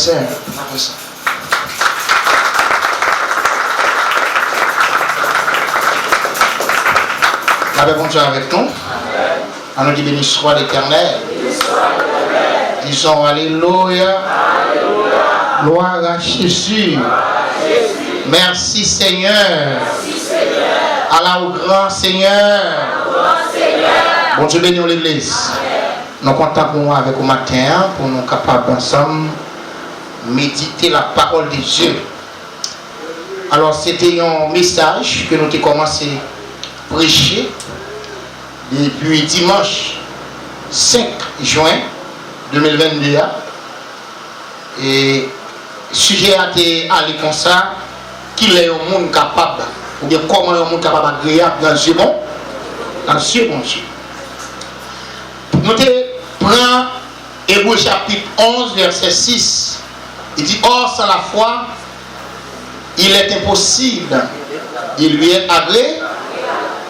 sœur. Après ça. La bon Dieu avec nous. On nous dit béni soit l'Éternel. Disons Alléluia. Gloire à Jésus. Merci Seigneur. Allah au grand Seigneur. Bon Dieu bénis l'église. Nous comptons avec vous matin pour nous capables ensemble méditer la parole de Dieu. Alors c'était un message que nous avons commencé à prêcher depuis dimanche 5 juin 2022. Et le sujet a été allé comme ça, qu'il est un monde capable, ou bien comment un monde capable d'agréable dans Dieu bon, dans Dieu bon Dieu. Nous prenons Hébreux chapitre 11, verset 6. Il dit, or sans la foi, il est impossible, il lui est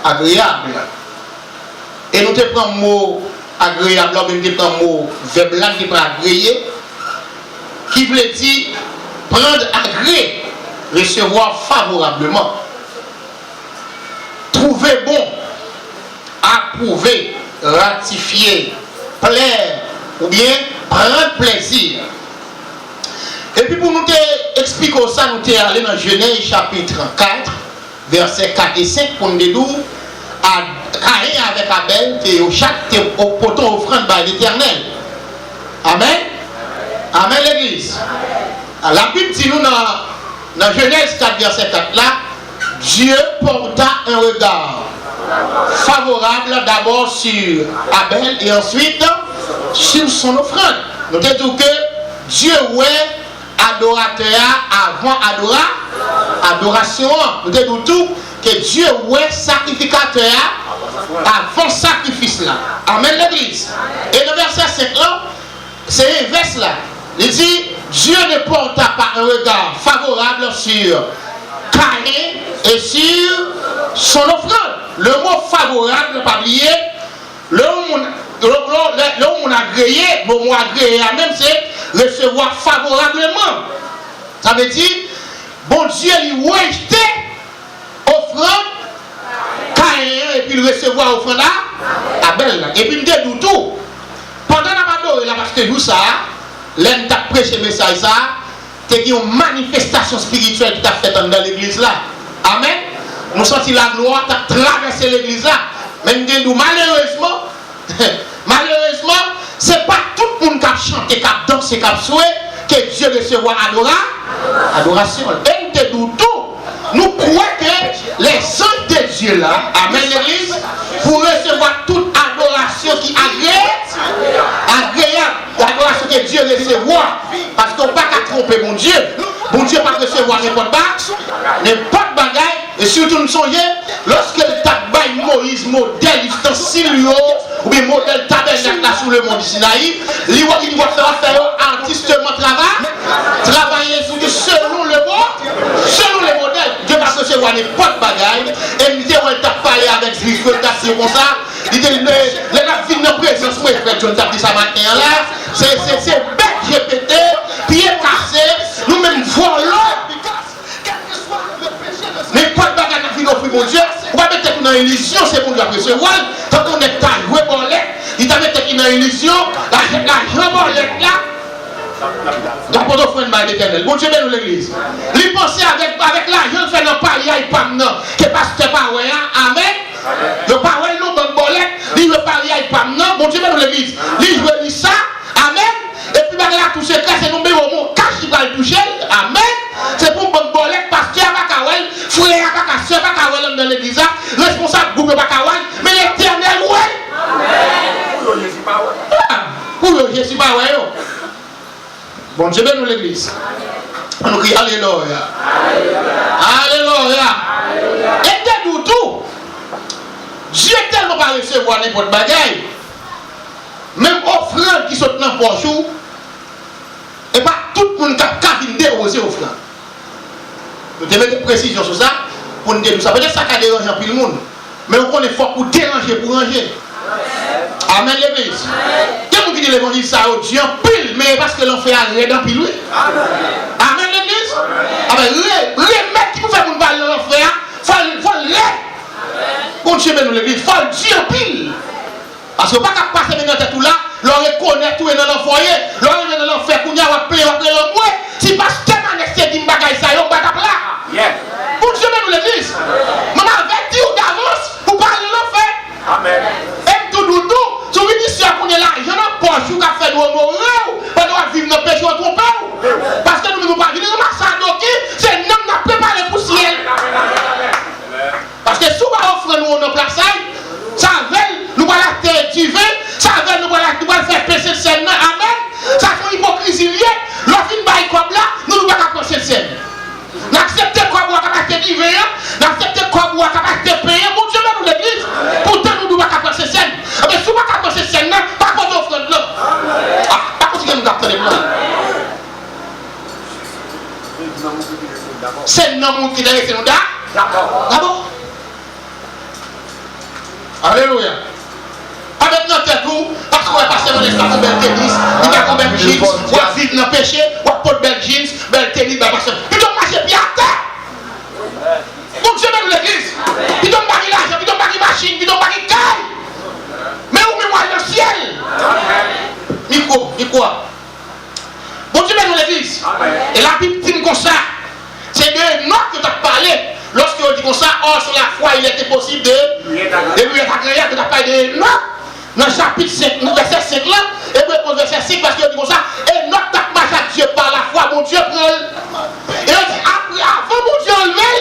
agréable. Et nous prenons le mot agréable, nous prenons le mot verbe qui est agréé, qui veut dire prendre agré, recevoir favorablement, trouver bon, approuver, ratifier, plaire ou bien prendre plaisir. Et puis pour nous expliquer ça, nous sommes allés dans Genèse chapitre 4, versets 4 et 5 pour nous dire à Caïn avec Abel, chaque poteau offrande par l'Éternel. Amen. Amen l'église. La Bible dit nous dans Genèse 4, verset 4 là, Dieu porta un regard favorable d'abord sur Abel et ensuite sur son offrande. Nous disons que Dieu ouais adorateur avant adoration. Nous disons tout que Dieu ouais sacrificateur avant sacrifice là. Amen l'église. Et le verset 5 là, c'est l'inverse là. Il dit Dieu ne porta pas un regard favorable sur Caïn et sur son offrande. Le mot favorable, ne pas oublier, le mot agréé, le mot agréé même c'est recevoir favorablement. Ça veut dire, bon Dieu lui rejeté offrande Caïn et puis recevoir offrande à Abel. Et puis il dit tout. Pendant la adoré là, parce que nous ça, l'un t'a prêché le message ça, c'est une manifestation spirituelle qui t'a fait dans l'église là. Amen. Nous sentons la gloire, tu as traversé l'église là. Mais nous malheureusement, c'est pas tout le monde qui a chanté, qui a dansé, qui a souhaité que Dieu recevra adoration. Et nous tout. Nous croyons que les anges de Dieu là, amen l'église, pour recevoir toute adoration qui agréable, l'adoration que Dieu recevra. Parce qu'on ne peut pas tromper mon Dieu. Mon Dieu ne peut pas recevoir n'importe bagaille. Et surtout nous songeons, lorsque le tabac Moïse, modèle, ustensile, ou bien modèle tabernacle là sous le mont du Sinaï, il va faire artistement travailler selon le modèle. Dieu va recevoir n'importe bagaille. Et il dit, on t'a parlé avec Juif, on t'a dit comme ça. Il dit, les navires de présence, moi, je t'a dit ça matin là. C'est bête répété, pied cassé, nous-mêmes volons. Mais pas de bagarre qui offre mon Dieu, on va mettre dans une illusion, c'est pour nous recevoir. Quand on est à jouer bolette, il t'a mis dans une illusion, la bolette là. La porte offrande par l'Éternel. Bon Dieu, bénis l'église. Il pensait avec l'argent, fait non pas, il y a pas non, que pasteur pas ouais, amen. Le pas ouais, non, bonne bolette, il veut pas, il y a pas non, bon Dieu, bénis l'église. Il veut dire ça, amen. Et puis, bagarre tout secret, c'est nous, mais au mot cache qui va le toucher, amen. C'est pour bonne bolette, pasteur pas kawel, frère pas soeur pas kawel dans l'église, responsable groupe pas kawel, mais l'Éternel ouais. Amen. Pour le Jésus pas ouais. Bon Dieu bénis l'église. On nous crie alléluia. Alléluia. Et de tout. Dieu tellement pas recevoir n'importe bagaille. Même offrande qui sont dans le poche, et pas tout le monde qui a déroser offrande. Nous devons mettre précision sur ça pour nous dire ça. Peut-être ça qui dérange un peu le monde. Mais on est fort pour déranger, pour ranger. Amen l'église. Quel monde qui dit l'évangile ça, Dieu pile mais parce que l'on fait arrêt dans pile. Amen l'église. Amen. Les qui vous fait mon parler dans l'enfer, faut le bon Dieu nous l'église, faut le dire pile. Parce que pas qu'à passer dans tout là, l'on reconnaît tout dans l'enfoyer, l'on est dans l'enfer, qu'on y a appelé le moins. Si pasteur Manesse dit bagay ça, on va taper là. Bon Dieu nous l'église. Maman avait dit d'avance pour parler de l'enfer. Amen. Et tout doudou, tu veux dire si on est là, je n'ai pas su qu'à faire de nous, on doit vivre dans le péché, on trompe. Parce que nous ne pouvons pas vivre dans le massacre, c'est nous qui avons préparé pour le ciel. Parce que si on offre nous en place, ça veut nous va la terre divine, ça veut nous va faire pécher le Seigneur. Amen. Ça fait hypocrisie liée. L'offre bail comme là, nous ne pouvons pas approcher le Seigneur. N'acceptez quoi pour capacité divine, n'acceptez quoi pour capacité payer. Bon Dieu nous l'église. Pourtant nous ne pouvons pas approcher le Seigneur. Mais si on ne peut pas approcher le Seigneur, pas pour offrande là. Pas continuer nous garder les blancs. C'est le nom qui est resté nous d'abord. Alléluia. Avec notre tête, parce qu'on est passé dans l'espace de belle tennis, il y a combien de jeans, on va vivre dans le péché, on va porter belle jeans, belle tennis, belle personne. Puis on marche pied à terre. Bon Dieu dans l'église. Puis on marche l'argent, puis on marche machine, puis on marche caille. Mais où met moi le ciel? Micro. Bon Dieu dans l'église. Et la Bible dit comme ça. C'est de Enoch que tu as parlé. Lorsque on dit comme ça, or sur la foi, il était possible de lui être agréable, que tu as parlé de Enoch. Dans le chapitre 5, verset 5 là, et puis au verset 5, parce qu'il dit comme ça, Enoch t'a marché à Dieu par la foi, mon Dieu prend. Et on dit, après, avant mon Dieu enlevé,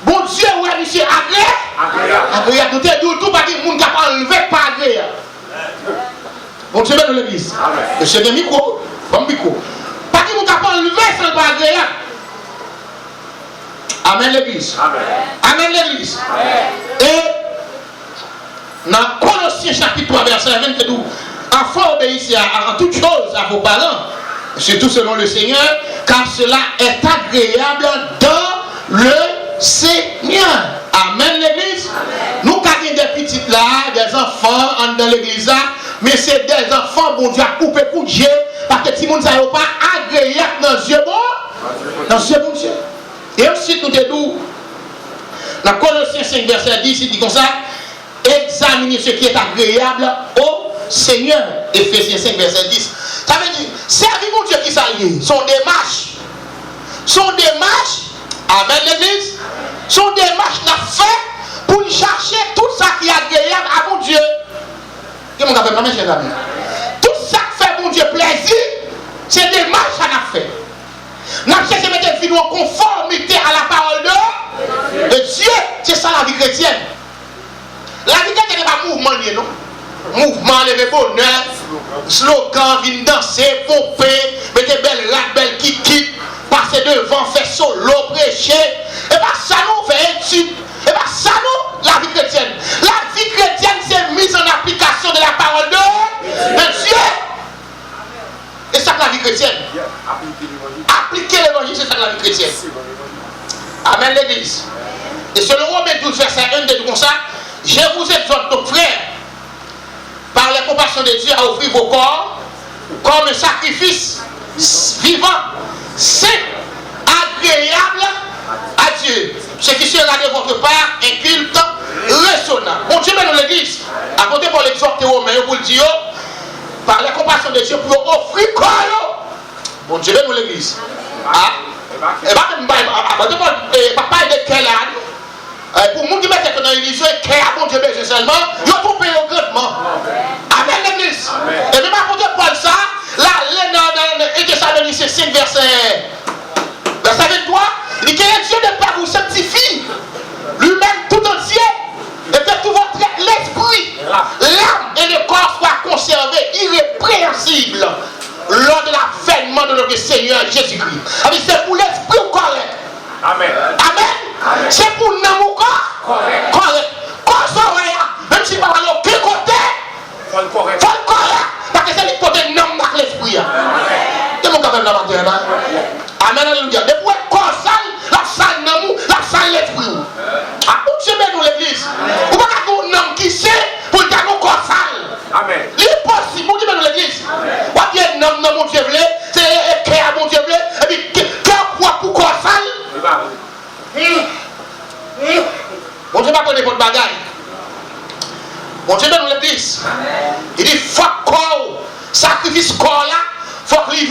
bon Dieu, ouais, monsieur, agréable. Tout est tout, pas qu'il y a des gens qui ont enlevé par agréable. Bon Dieu, dans l'église. Le Seigneur micro, bon micro. Pas qu'il y a des gens qui ont enlevé sans pas agréable. Amen l'église. Amen l'église. Et dans Colossiens chapitre 3 verset 22, enfants obéissez en toutes choses à vos parents, surtout selon le Seigneur, car cela est agréable dans le Seigneur. Amen l'église. Nous avons des petites là, des enfants dans l'église là, mais c'est des enfants bon Dieu a coupé pour Dieu, parce que si le monde ne savent pas agréable dans Dieu bon, dans Dieu bon Dieu. Et ensuite, nous disons, dans Colossiens 5, verset 10, il dit comme ça, examinez ce qui est agréable au Seigneur. Ephésiens 5, verset 10. Ça veut dire, servir mon Dieu qui s'allie, son démarche, avec l'église, son démarche l'a fait pour chercher tout ça qui est agréable à mon Dieu. Qu'est-ce qu'on appelle, mes chers amis? Tout ça qui fait mon Dieu plaisir, c'est démarche qu'on a fait. Nous avons cherché à mettre une vie en conformité à la parole de Dieu. C'est ça la vie chrétienne. La vie chrétienne n'est pas mouvement, non? Mouvement, lever bonheur, slogan, venir danser, pomper, mettre belle rate, belle kiki, passer devant, faire solo, prêcher. Et bien ça nous fait étude. Et bien ça nous, la vie chrétienne. La vie chrétienne, c'est mise en application de la parole de Dieu. Et ça, la vie chrétienne. Appliquer l'évangile, c'est ça la vie chrétienne. Amen l'église. Et selon Romains 12, verset 1, dit comme ça, je vous exhorte donc frères, par la compassion de Dieu, à offrir vos corps comme un sacrifice vivant, saint, agréable à Dieu. Ce qui sera de votre part un culte raisonnable. Bon Dieu, dans l'église, à côté pour l'exhorter Romains, vous le dire, par la compassion de Dieu, pour offrir corps. Bon Dieu, dans l'église. Et papa est de quel âge? Pour nous qui mettent dans l'église, qui a bon Dieu seulement, ils ont tout payé au grandement. Amen l'église. Et même à côté de Paul ça, là, dans Thessaloniciens 5, verset 23, il dit que Dieu ne pas vous sanctifie lui-même tout entier, et que tout votre l'esprit, l'âme et le corps soient conservés irrépréhensibles lors de l'avènement de notre Seigneur Jésus-Christ. C'est pour l'esprit correct. Amen. Amen. C'est pour l'amour correct. Correct. Même si pas aller au quel côté, faut le correct. Parce que c'est le côté non dans l'esprit. C'est mon capable de la amen. Alléluia. Depuis être corps sale, la salle d'amour, la salle l'esprit. Ah, où tu mets dans l'église? Ou pas qu'un homme qui sait pour le corps sale. Amen. Il est possible, où tu mets dans l'église?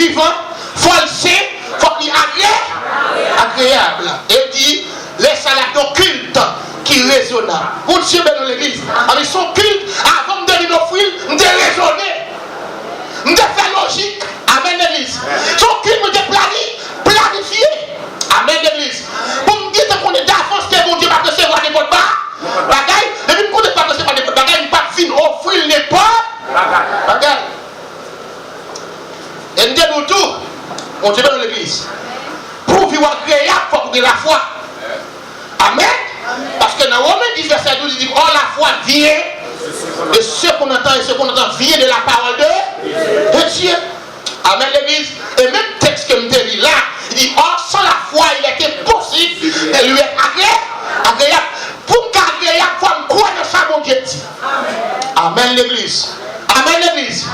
vivant, il faut le saint, il faut qu'il agréable. Et dit, laisse à la culte qui est raisonnable. Vous ne suivez dans l'église. Avec son culte, avant de donner nos fruits, je vais raisonner. Je vais faire logique. Amen l'église. Son culte, je vais planifier. Amen l'église. Pour me dire qu'on est d'avance que mon Dieu va recevoir des bonnes bagailles. Depuis que je ne vais pas recevoir des bonnes bagailles, je ne vais pas finir offrir les bonnes bagailles. Et nous disons tout, on dit dans l'église. Pour vivre agréable, il faut avoir la foi. Amen. Parce que dans Romains 10, verset 12, il dit, oh la foi vient de ce qu'on entend et ce qu'on entend vient de la parole de Dieu. Amen l'église. Et même texte que je me dis là, il dit, oh sans la foi, il était possible de lui être agréable. Pour qu'agréable, il faut me croire dans ça, mon Dieu dit. Amen l'église. Amen l'église.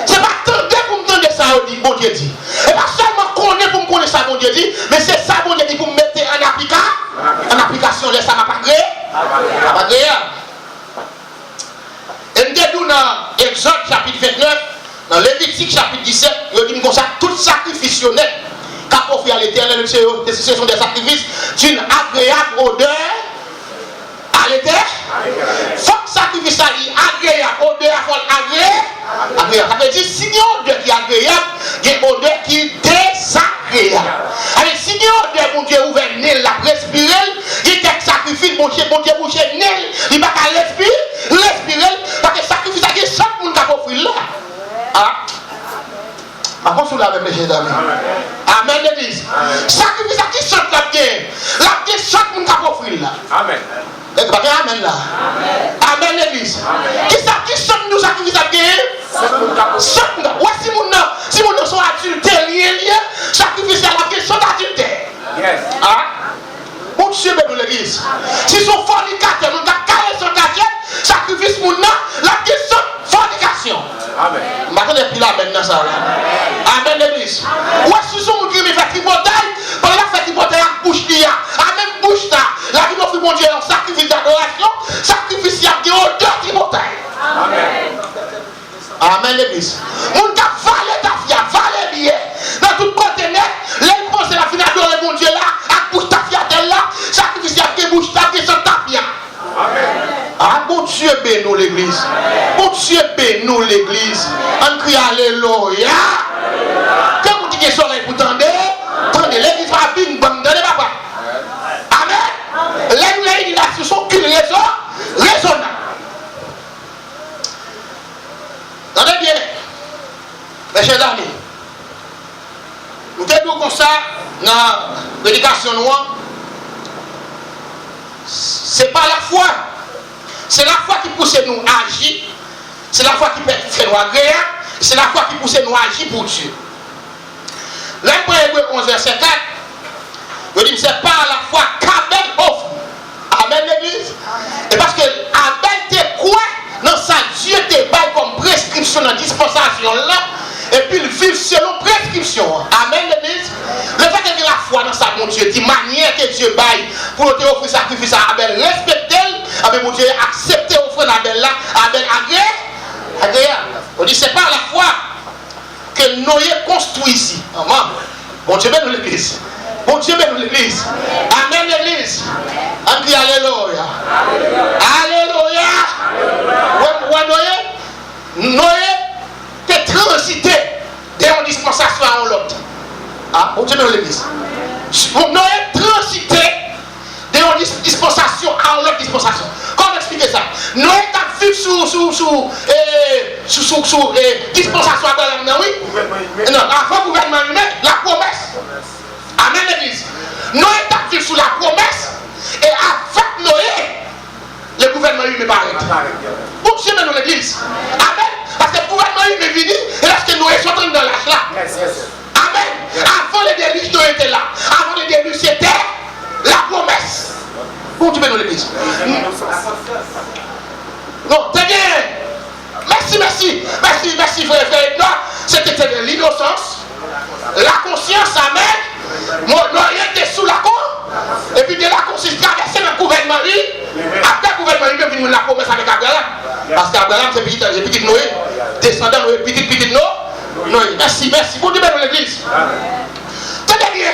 C'est pas tendre pour me tendre ça, mon Dieu dit. Et pas seulement connaître pour me connaître ça, mon Dieu dit, mais c'est ça, mon Dieu dit, pour me mettre en application, laisse ça m'a pas agréable. Et nous disons dans Exode chapitre 29, dans Lévitique chapitre 17, il dit comme ça, tout sacrifice qu'a offert à l'Éternel, ce sont des sacrifices d'une agréable odeur à l'Éternel. Faut que sacrifice soit agréable, odeur agréable. Ça veut dire, si il y a une odeur qui est agréable, il y a une odeur qui est désagréable. Alors, si il y a une odeur, mon Dieu ouvert nez, la respirer, il y a un sacrifice, mon Dieu bouché nez, il va pas respirer, parce que sacrifice, c'est chaque monde qui a offert là. Ah. Par contre, la même les amis. Amen, l'église. Sacrifice qui chante la bien. La bien chaque monde qui a offert là. Amen. Amen là. Amen l'église. Qui chante nous sacrifice à bien? Chante. Ouais, si mon nom sont adultères, sacrifice à la bien sont adultères. Yes. Ah. Mon Dieu, dans l'église. Si sont fornicateurs, nous avons carré son gadget, sacrifice mon nom, la bien sont fornication. Amen. Maintenant, puis là, maintenant, ça. Amen, l'église. Ouais, si sont mon Dieu, mais fait tripotaille, pendant la fête tripotaille, à bouche d'IA, à même bouche là, la vie d'offrir mon Dieu, un sacrifice d'adoration, sacrifice, il y a des odeurs tripotaille. Amen. Amen, l'église. Mon Dieu, valait bien. Dans tout côté net, les pensées, la fin d'adorer mon Dieu là, à bouche ta là, sacrifice, il y a des bouches ta qui sont tapia. Amen. Ah, bon Dieu, bénis l'église. Bon Dieu, bénis l'église. On crie alléluia. Quand vous dites que ça, vous tendez, l'église va bien, vous tendez, papa. Amen. L'église là, ce sont qu'une raisonnable. Attendez bien, mes chers amis. Nous sommes comme ça dans la prédication noire. Ce n'est pas la foi. C'est la foi qui pousse nous à agir. C'est la foi qui fait nous agréer. C'est la foi qui pousse nous à agir pour Dieu. L'Hébreu 11, verset 4, il dit, c'est pas la foi qu'Abel offre. Amen, l'église. Et parce que Abel te quoi dans sa Dieu te baille comme prescription dans la dispensation là. Et puis il vit selon prescription. Amen, l'église. Le fait que la foi dans sa mon Dieu, dit manière que Dieu baille pour te offrir sacrifice à Abel, respectez-le. Amen, mon Dieu, acceptez offrir Abel là. Abel agréable. On dit, c'est pas la foi que Noé construit ici. Amen. Mon Dieu, bénis l'église. Mon Dieu, bénis l'église. Amen, l'église. On dit alléluia. Alléluia. Noé te transité d'une dispensation à l'autre. Ah, mon Dieu, bénis l'église. Noé transité d'une dispensation à l'autre dispensation. Comment expliquer ça? Noé t'a vu sous dispensation à Abraham, oui? Non, avant le gouvernement humain, la promesse. Amen, l'église. Noé t'a vu sous la promesse et avec Noé, le gouvernement humain paraît. Pour Dieu, dans l'église. Amen. Parce que le gouvernement humain est venu et lorsque Noé est sorti dans l'âge là. Amen. Avant le déluge, Noé était là. Avant le déluge, c'était la promesse. Pour Dieu, dans l'église. Non, c'est bien. Merci, frère. C'était de l'innocence, la conscience, amen. Noé était sous la cour, et puis de la conscience, traverser le gouvernement, après le gouvernement, il est venu la promesse avec Abraham. Parce qu'Abraham, c'est petit Noé, descendant Noé, petit Noé, Non, merci. Bon Dieu, dans l'église. Tenez bien.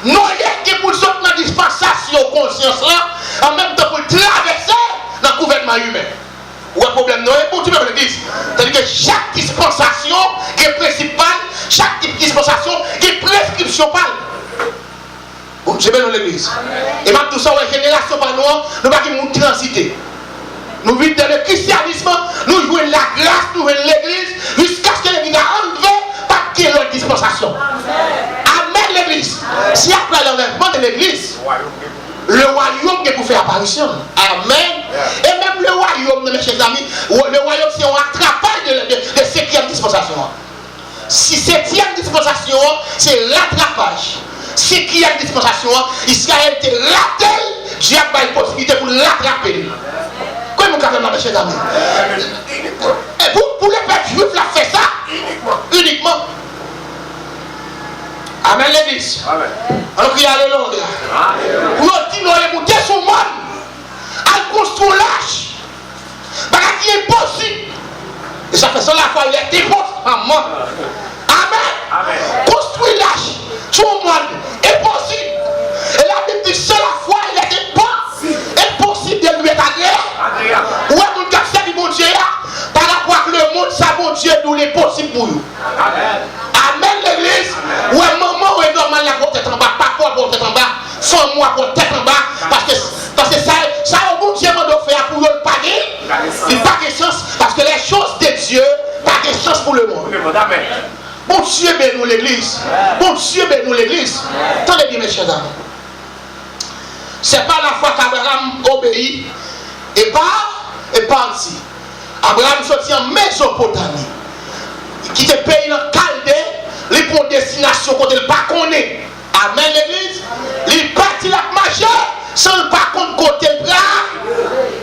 Nous, il y a pour nous dans la dispensation conscience là, en même temps pour traverser dans le gouvernement humain. Ou un problème, non, pour Dieu, dans l'église. C'est-à-dire que chaque dispensation est principale, chaque dispensation est prescription par. Bon, je vais dans l'église. Et même tout ça, la génération par nous, nous ne pouvons pas transiter. Nous vivons dans le christianisme, nous jouons la grâce, nous jouons l'église, jusqu'à ce que l'église a enlevé par qui est leur dispensation. Amen l'église. Si après l'enlèvement de l'église, le royaume est pour faire apparition. Amen. Et même le royaume, mes chers amis, le royaume c'est un rattrapage de 5e dispensation. Si 7e dispensation, c'est rattrapage. 5e dispensation, Israël était raté, Dieu a une possibilité pour l'attraper. Comment vous avez mes chers amis? Pour les peuples juifs, là, fait ça uniquement. Amen l'église. On crie alléluia. Pour nous dire, nous allons monter sur le monde. À construire l'âge. Parce qu'il est possible. Et ça fait ça la fois, il est impossible. Amen. Construire l'âge sur le monde est possible. Et la Bible dit c'est la foi, il est impossible de lui être agréable. Ou est-ce que vous avez dit mon Dieu par rapport à le monde, ça mon Dieu, nous est possible pour nous. Amen l'église. Ou un moment où est normal la tête en bas, pas pour tête en bas, sans moi pour tête en bas, parce que ça au Dieu m'a faire pour le payer. Il n'y a pas de chance, parce que les choses de Dieu, pas de chance pour le monde. Bon Dieu bénis nous l'église. Bon Dieu bénis nous l'église. Attendez bien mes chers amis. C'est pas la fois qu'Abraham obéit et parti. Abraham sortit en Mésopotamie. Il quitte le pays dans Chaldée, il prend une destination quand il ne pas connaît. Amen l'église. Il partit la marcher sans pas contre côté bras.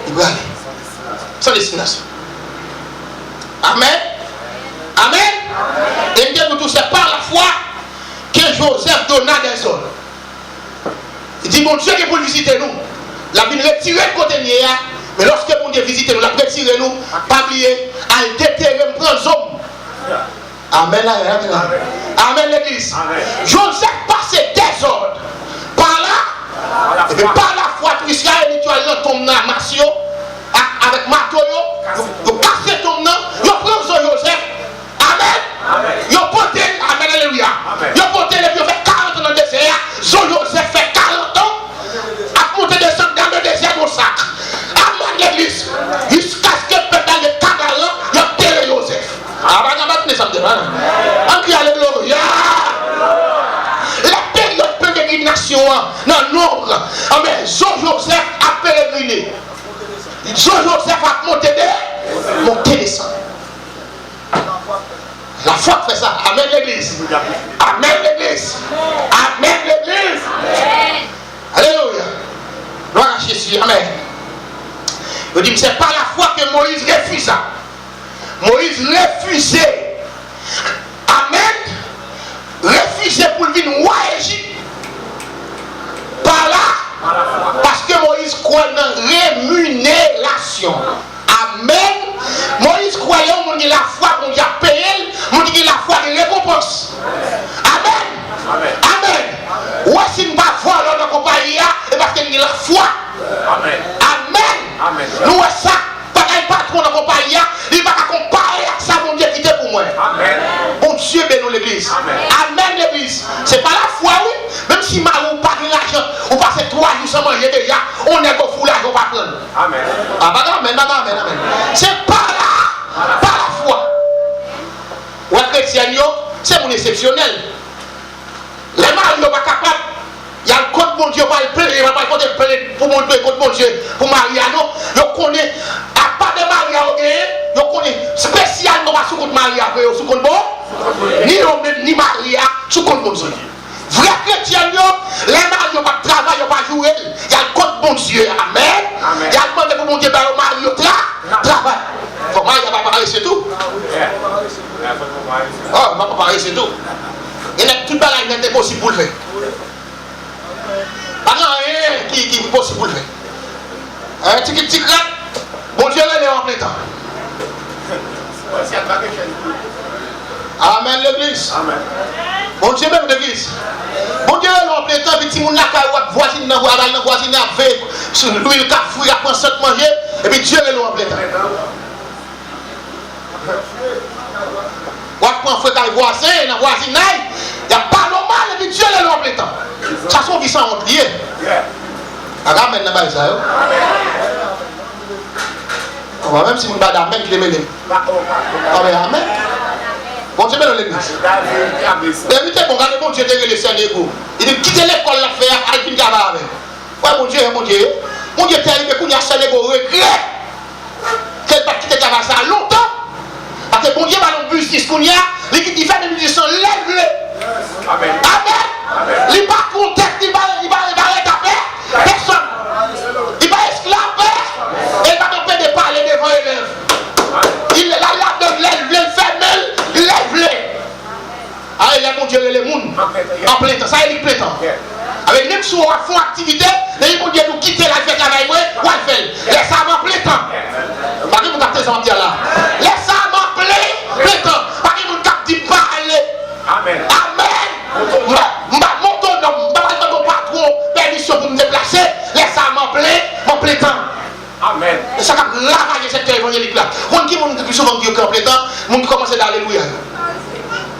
Il va aller. Sans destination. Amen. Et bien nous tous, c'est par la foi que Joseph donna des ordres. Il dit, mon Dieu, qui est pour visiter nous. La vie nous retire le côté nier. Mais lorsque mon Dieu visite nous, la retire nous, pas oublier, à déterrer, prendre homme. Amen. Amen l'église. Joseph passait des ordres. Par là, et par la foi, Israël, tu as tombe dans la nation, avec Matoyo, tu casses ton nom, tu prends Joseph. Amen. Tu porté, amen, alléluia. Tu porté les vieux, fait 40 ans dans le désert. Joseph fait 40 ans, à monter descendre dans le désert mon sac. Amen l'église. Jusqu'à ce que le peuple de Canaan, il a terré Joseph. On crie alléluia. La période de pérégrination dans l'ombre. Amen. Joseph a pérégriné. Joseph a monté descendre. La foi fait ça. Amen l'église. Amen l'église. Amen l'église. Alléluia. Gloire à Jésus. Amen. Je dis, c'est pas la foi que Moïse refusa. Moïse refusait. Amen. Refusait pour venir roi Égypte. Par là. Parce que Moïse croit dans rémunération. Amen. Moïse croyait au monde de la foi qu'on a payé, on dit la foi de récompense. Amen. Amen. Ou si nous ne pas voir dans notre compagnie, et parce qu'il y a la foi. Amen. Nous ça, pas qu'un patron dans notre compagnie, il ne va pas comparer à ça, mon Dieu, qui était pour moi. Bon Dieu, bénis l'église. Amen l'église. C'est pas la foi, oui. Même si mal ou pas de l'argent, ou passez 3 jours sans manger déjà, on est au foulage, on va prendre. Amen. Amen. C'est pas là, pas la foi. Ou un chrétien, c'est mon exceptionnel. Les maris ne sont pas capables. Il y a le compte mon Dieu, il va pas compter pour mon Dieu, compte mon Dieu, pour Mariano. Je connais, à part de Maria, je connais spécialement pas sous compte Maria, sous compte bon, ni Maria, sous compte mon Dieu. Vrai chrétien, les maris n'ont pas de travail, ils n'ont pas joué. Il y a le compte mon Dieu, amen. Il y a le compte pour mon Dieu, le mari, travail. Comment il va pas parler, c'est tout? Oh, il va pas parler, c'est tout. Il y a tout le bagage qui est possible pour le faire. Pas rien qui est possible pour le faire. Un petit crack, bon Dieu, il est en plein temps. Amen l'église. Amen. Bon Dieu même l'église. Bon Dieu l'on plein temps petit monde là voisine dans voisine avec sur l'huile cafou il a prend ça manger et puis Dieu l'on plein temps. On prend frère qui voisin dans voisine il y a pas normal et puis Dieu l'on plein temps. Ça sont vissant on lié. Amen n'a pas ça yo. On va même si on va d'amen qui les mêler. Amen. Bon Dieu, dans l'église. L'éviter, bon, regardez, bon Dieu, le Seigneur. Il dit quitter l'école, la faire, avec une gamme avec. Ouais, mon Dieu, mon Dieu. Mon Dieu, t'es arrivé, qu'on y a Seigneur, regret. Qu'elle va quitter gamme ça longtemps. Parce que bon Dieu, va dans le bus, qu'on y a, l'équipe qui fait des musiciens, lève-le. Amen. Amen. Il n'est pas content, il va rétaper. Personne. Il va esclaver. Et il va t'empêcher de parler devant l'élève. Il la lave de lève, ferme, lève-le. Ah, il a mon Dieu, les mouns. En plein temps, ça il est plein temps. Avec même si on font activité, les bon Dieu nous quitter la fête avec moi, on va faire. Laisse ça en plein temps. Parce que vous captez ça en dire là. Laisse ça en plein temps. Parce que vous captez parler. Amen. Amen. Mon tonneau, mon patron, permission pour me déplacer. Laisse ça en plein temps. Amen. Et ça a lavagé cette évangélique là. On qui monte plus souvent Dieu en plein temps, on commence à alléluia.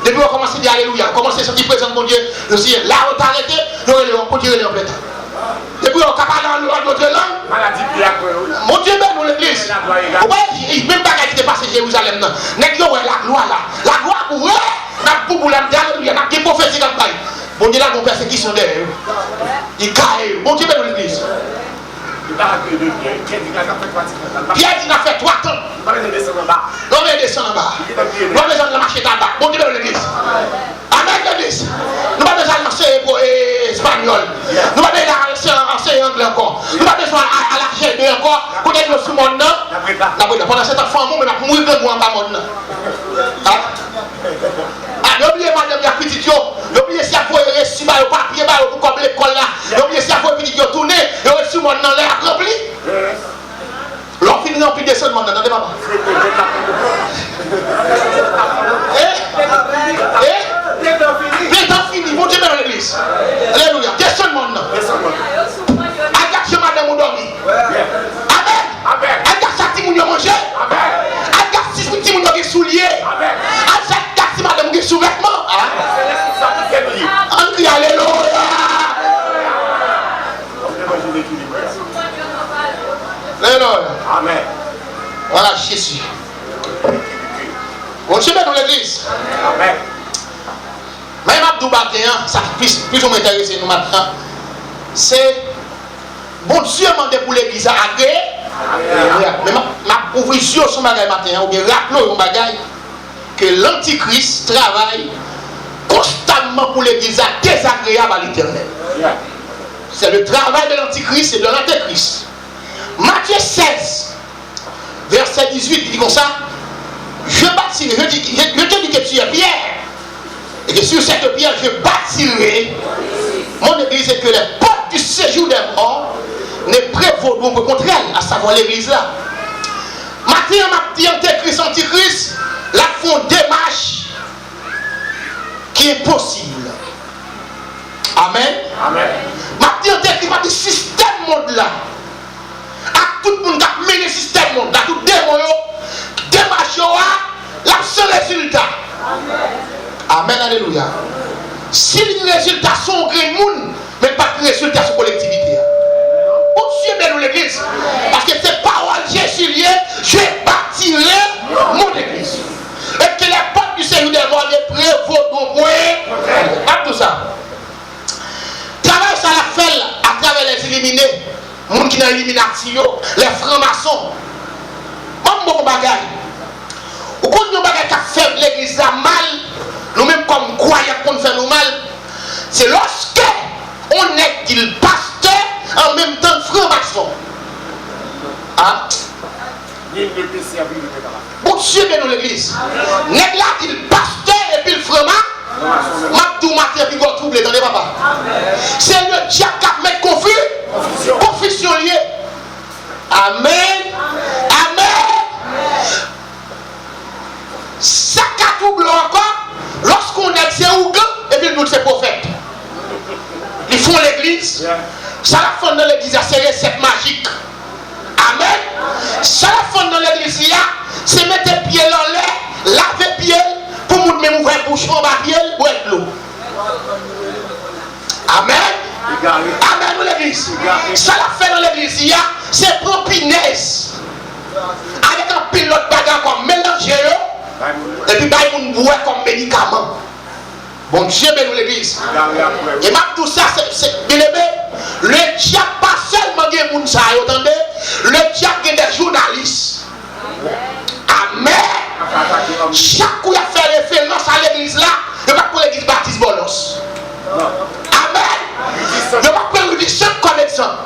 Depuis on commence à dire alléluia, on commence à sentir présent mon Dieu, le ciel. Là on t'arrête, on continue en plein temps. Depuis on capable dans notre langue. Maladie bien mon Dieu ben nous l'église. Ouais, même pas qui était passé Jérusalem non. Nèg yo ouais la gloire là. La gloire pour pour la alléluia, n'a des prophéties comme ça. Bon Dieu là mon persécution derrière. Il caille. Bon Dieu ben nous l'église. Pierre dit n'a fait 3 temps. Non mais descend en bas. Non mais on marcher en bas. Bon Dieu dans l'église. Amen l'église. Nous pas besoin d'enseigner pour espagnol. Nous pas besoin d'enseigner anglais encore. Nous pas besoin à la chaîne encore. Quand on est sur mon nom. Pendant cette femme on va mourir de moi en bas mon nom. N'oubliez madame la petite yo. N'oubliez si vous avez reçu le papier pour comme l'école là. N'oubliez si vous avez petit yo tourné, vous avez reçu mon nom là accompli. L'on finit en plus de ça, demande, attendez maman. Temps fini, mon Dieu dans l'église. Alléluia. Question de mon nom. Agathe madame ou dormi. Amen. Agathe ça ti moun yo manger. Agathe si ti moun yo ki soulier. Agathe si madame ki sous-vêtements. On crie alléluia. Alléluia. Amen. Voilà Jésus. Bon Dieu dans l'église. Amen. Même Abdou Bakéan, ça plus ou moins intéressé nous maintenant. C'est bon Dieu demandé pour l'église à agréer. Mais ma provision sur ma matin, ou bien rappelons bagaille que l'antichrist travaille constamment pour l'église désagréable à l'éternel. C'est le travail de l'antichrist et de l'antéchrist. Matthieu 16, verset 18, il dit comme ça, je te dis que tu es Pierre, et que sur cette pierre, je bâtirai mon église, et que les portes du séjour des morts ne prévaudront que contre elle, à savoir l'église là. Matthieu m'a dit antichrist, la font démarche qui est possible. Amen. Amen. Matthieu antichrist m'a dit système monde là. À tout le monde qui a mené le système monde, à tout le démon, démarche là, sans résultat. Amen. Alléluia. Si les résultats sont gris monde, mais pas de résultats sur la collectivité. Où Dieu est dans l'église. Parce que c'est parole Jésus lié, je bâtirai mon église. Et que les portes du Seigneur des morts les prévaudront pour à tout ça. Travail ça la fait à travers les éliminés. Les gens qui sont élimination, les francs-maçons. Même beaucoup de bagages. Ou quand nous bagages qui fait l'église mal, nous-mêmes comme croyants qu'on fait nous mal, c'est lorsque on est qu'il pasteur en même temps franc-maçon. Hein? Bon Dieu dans l'église. N'est là qu'il pasteur et puis le franc-maçon. Mabdou matin puis go trouble, attendez papa. C'est le diable qui met confusion liée. Amen. Amen. Ça qui trouble encore, font l'église. Ça la font dans l'église, c'est recette magique. Amen. Ça la font dans l'église, c'est mettre pied dans l'air, laver pied, pour nous même ouvrir bouchon en pied, boire de l'eau. Amen. Amen dans l'église. Ça la fait dans l'église, c'est prendre pinaise. Avec un pilote bagarre comme mélanger, et puis bah, ils vont boire comme médicament. Bon Dieu, bénis l'église. Et même tout ça, c'est bien aimé. Le diable, pas seulement des gens, ça, vous entendez? Le diable est des journalistes. Amen. Chaque coup, il a fait référence à l'église là, il va pour l'église baptiste Bolos. Amen. Il va prendre du sang comme exemple.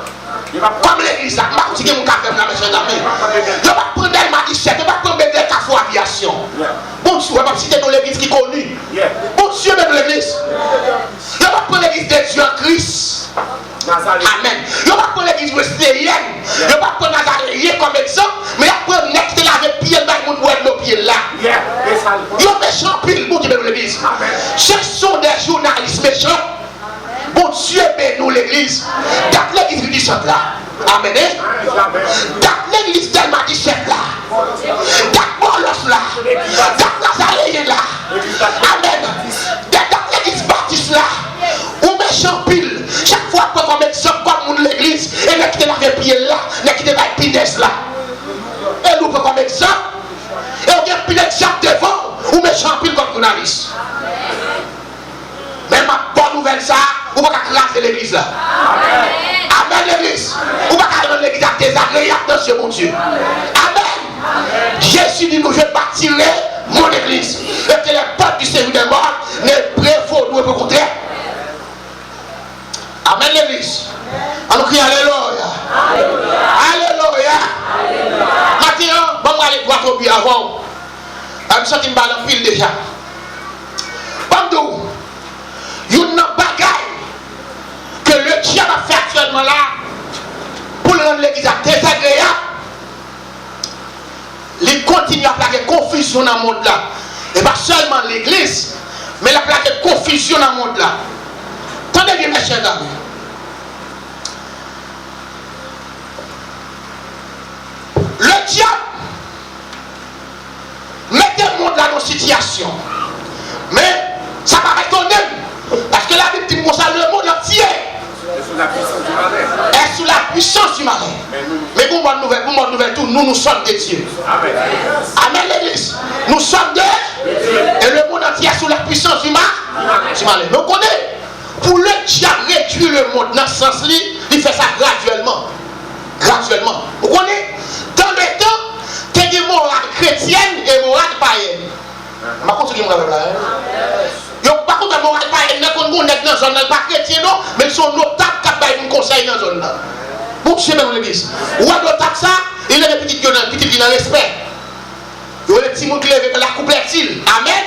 Comme l'église là, je vais continuer mon café là, monsieur Damé. Je vais prendre des magiciens, je vais prendre des cafés aviation. Bon Dieu, je vais citer dans l'église qui est connue. Bon Dieu, même l'église. Je vais prendre l'église de Dieu en Christ. Amen. Je vais prendre l'église wesleyenne. Je vais prendre Nazaréen comme exemple. Mais après, je vais laver pied, je vais le pied là. Je vais méchant pile, bon Dieu, même l'église. Ce sont des journalistes méchants. Bon Dieu, bénis l'église. Dans l'église du centre là. Amen. Dans l'église de Magicien là. Dans Bolos là. Dans Nazaréen là. Amen. Dans l'église baptiste là. Ou méchant pile. Chaque fois qu'on comme exemple comme l'église. Et nous qui te lave pied là. Nous qui te lave pinesse là. Et nous prenons comme exemple. Et on vient plus d'exemple devant. Ou méchant pile comme journaliste. Même ma bonne nouvelle ça. Ou pas classer l'église là. Amen l'église. Ou pas rendre l'église désagréable dans ce mon Dieu. Amen. Jésus dit nous je bâtirai mon église. Et que les peuples du Seigneur des morts ne préfèrent nous au contraire. Amen l'église. On crie alléluia. Alléluia. Maintenant, bon on va aller droit au but avant. Je me sens qu'il me balle en pile déjà. Bandou. Une bagaille que le diable a fait actuellement là pour rendre l'église désagréable. Il continue à plaquer confusion dans le monde là. Et pas seulement l'église, mais il a plaqué confusion dans le monde là. Attendez bien mes chers amis. Le diable met le monde là dans une situation. Mais ça va étonner. Parce que la Bible dit que le monde entier est sous la puissance du marais. Mais pour bonne nouvelle, tout, nous sommes des dieux. Amen. Amen l'église. Nous sommes des et le monde entier est sous la puissance du marais. Mais on connaît. Pour le diable réduire le monde dans ce sens-là, il fait ça graduellement. Graduellement. Vous connaissez? Dans le temps, il y a des morales chrétiennes et morales païennes. Je vais continuer mon là. Par contre, la morale païenne, il y a dans la zone, pas chrétien, non, mais ils sont notables qui ont conseil dans la zone. Pour chez même l'église. Ou à notable ça, il y a des petites qui ont respect. Il y a des petits mots qui lèvent la couplette-il. Amen.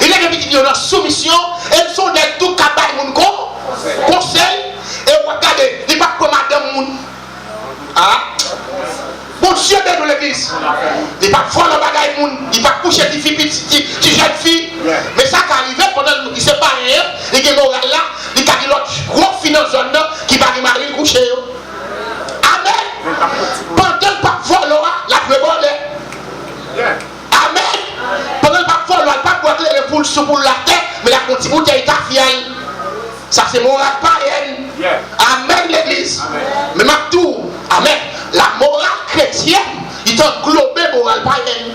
Il y a des petites qui ont soumission. Elles sont des tout qui ont conseil. Et regardez, il n'y a pas que madame moun. Ah. Bon Dieu dans l'église. Il n'y a pas de voler bagaille moun. Il n'y a pas de coucher des filles, des jeunes filles. Mais ça qui arrive pendant qu'il ne sait pas rien, il y a moral là, il y a l'autre gros finance zone qui va y marier le coucher. Amen. Pendant que pas voler la prévoler. Amen. Pendant que pas voler, pas boire les poules sous pour la tête, mais la petite bouteille est fière. Ça c'est morale païenne. Amen l'église. Mais ma tout, amen. La morale chrétienne, il englobe la morale païenne.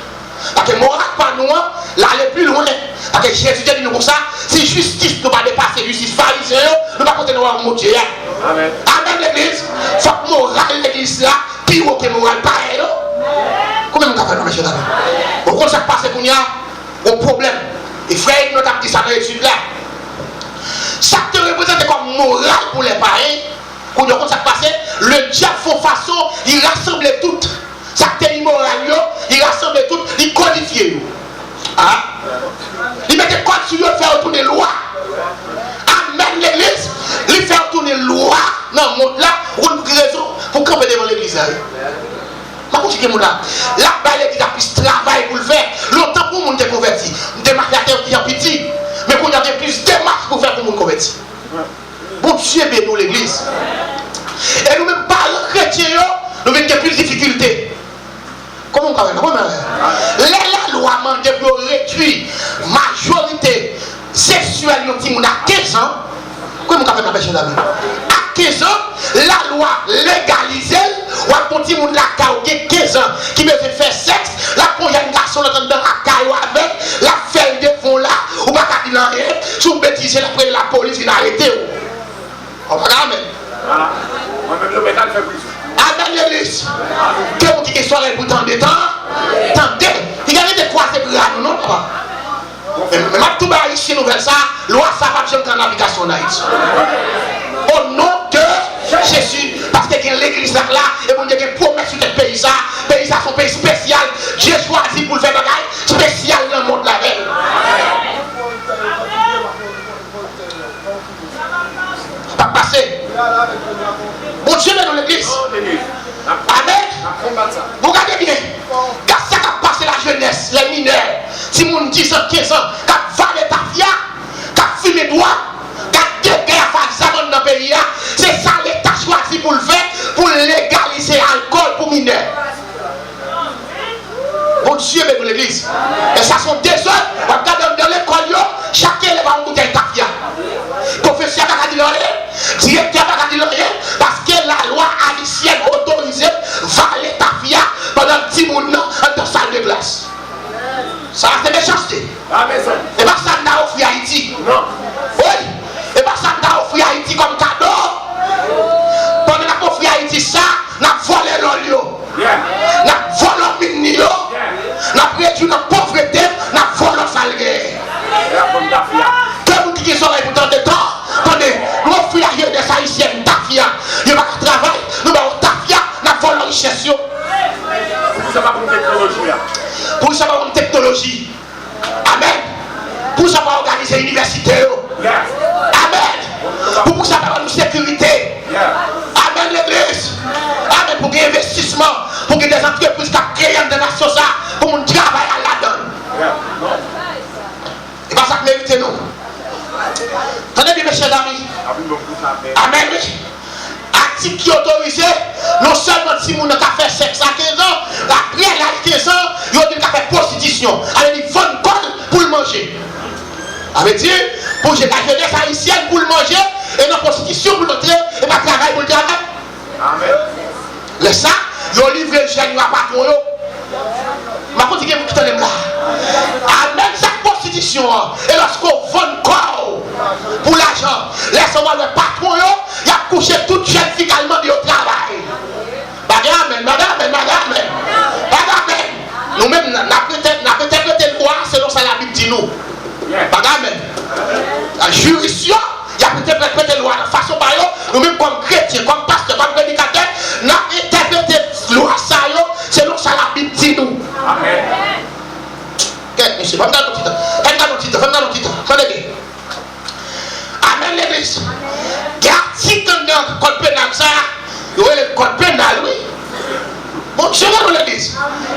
Parce que morale pas nous, là aller plus loin. Parce que Jésus dit nous comme ça, si justice ne va pas dépasser justice pharisien, nous ne va pas continuer à monter. Amen. Amen l'église. Faut que morale l'église là, pire que morale païenne. Comment nous avons fait, monsieur? Au quand ça passe qu'on y a un problème. Et frère, nous avons dit ça dans l'étude là. Ça te représente comme morale pour les païens. Quand ça passe, le diable fait façon, il rassemble toutes. Ça te immoral, il rassemble toutes, il codifie. Ah? Il met des codes sur lui, il fait retourner la loi. Amen l'église. Il fait retourner la loi dans le monde là. Pour une raison, pour camper devant l'église. La l'église a plus de travail pour le faire. Longtemps pour le monde est converti. Des marques qui sont petit. Mais qu'on a plus de démarches pour faire pour le monde converti. Bon Dieu bénit nous l'église. Et nous-mêmes, parents chrétiens, nous avons plus de difficultés. Comment on parle? La loi m'a pour réduire majorité sexuelle de 15 ans. Comment on parle? À 15 ans, la loi légalisée, ou à ton petit monde la 15 ans qui veut faire sexe, la pour y a un garçon dans la caille avec la feuille de fond là, ou pas qu'à dire rien, sous bêtise, après la police qui l'a arrêté. On va quand même. Moi-même, le métal fait plus. Amen l'église. Que vous qui soirée pour tant de temps, tendez. Il y a des croisés pour nous, non pas. Mais tout le monde ici nous fait ça, loi ça va jamais en navigation d'Haïti. Au nom de Jésus, parce que l'église là, et vous avez une promesse sur ce pays, ça c'est un pays spécial. J'ai choisi pour le faire bagaille spécial dans le monde là. Pas passer. Bon Dieu dans l'église. Amen. Vous regardez bien. Quand ça a passé la jeunesse, les mineurs, si mon 10 ans, 15 ans, qui a valé ta fia, qui a fumé droit, qui a dégué à faire ça dans le pays, c'est ça l'État choisi pour le faire, pour légaliser l'alcool pour mineurs. Bon Dieu dans l'église. Et ça sont des heures, on regarde dans l'école, chacun va en bouteille ta fia. Professeur n'a pas dit rien, directeur n'a pas dit rien, parce que la loi haïtienne autorisée valer ta fia pendant 10 mois dans la salle de classe. Ça c'est méchanceté. Et pas ça n'a offert Haïti. Non. Oui. Et pas ça n'a offert Haïti comme cadeau. Pendant qu'on a offert Haïti ça, on a volé l'olio. On a volé le minio. On a réduit la pauvreté, on a volé le salgué. Que vous qui sont là pour tant de temps. Attendez, nous offrons à des haïtiennes tafia. Il n'y a pas de travail, nous avons tafia, nous avons la richesse. Pour ça, pas une technologie. Pour ça, pas une technologie. Amen. Pour ça, pas organiser l'université. Amen. Pour ça, pas une sécurité. Amen, l'église. Amen. Pour des investissements, pour que des entreprises qui créent dans la société, pour qu'on travaille à la donne. Et pas ça que mérite nous. Tenez bien mes chers amis. Amen. Article qui autorisé, non seulement si on a fait sexe à 15 ans, après la 15 ans, il y a fait prostitution. Alors il faut une code pour le manger. Avec dire, pour la jeunesse haïtienne pour le manger, et la prostitution pour l'autre, et pas travail pour le travail. Amen. Le ça, il y a livré le jeune à patron. Ma continue que vous quittez là. Amen, cette prostitution. Et lorsqu'on vend corps pour l'argent, laissez-moi le patron, il a couché toute jeune fille calmement au travail. Madame. Nous-mêmes, nous avons interprété le loi selon ça la Bible dit nous. Madame. La juridiction, il a interprété le loi de façon par nous-mêmes comme chrétiens, comme pasteurs, comme prédicateurs, nous avons interprété la loi selon ça la Bible dit nous. Amen. Monsieur, faites dans le titre. Amen, l'église. Gardez dans le code pénal, ça. Oui, le code pénal, oui. Bon, je vais dans l'église.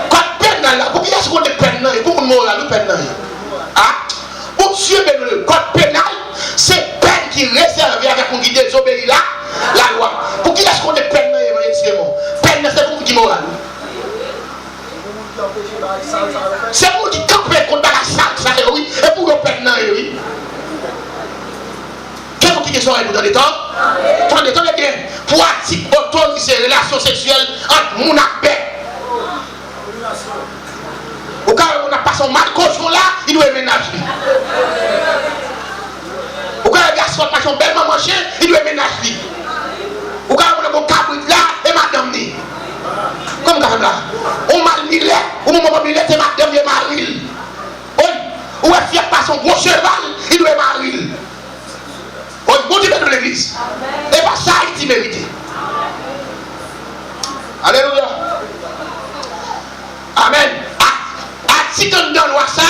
Code pénal, pour qui est-ce qu'on est pénal? Pour qu'on moral, nous pénal. Ah, bon, Dieu, le code pénal, c'est peine qui est réservée avec un qui désobéit là, la loi. Pour qui est-ce qu'on est pénal, extrêmement? Peine, c'est pour qui moral. C'est pour qui campe contre la salle, ça, oui, et pour le pénal, oui. Qu'est-ce qui sont dans les temps? Attendez bien. Pour autoriser les relations sexuelles entre mon abbé. Au cas où on n'a pas son mal cochon là, il doit ménager. Au cas où le garçon n'a pas son belle maman chien, il doit ménager. Au cas où on a mon cabrit là, et madame ni. Comme ça là. On m'a millet, ou mon maman millet, c'est madame et maril. Ou est fier par son gros cheval, il doit maril. Bon Dieu de l'église. Et pas ça, il mérite. Alléluia. Amen. Article dans la loi ça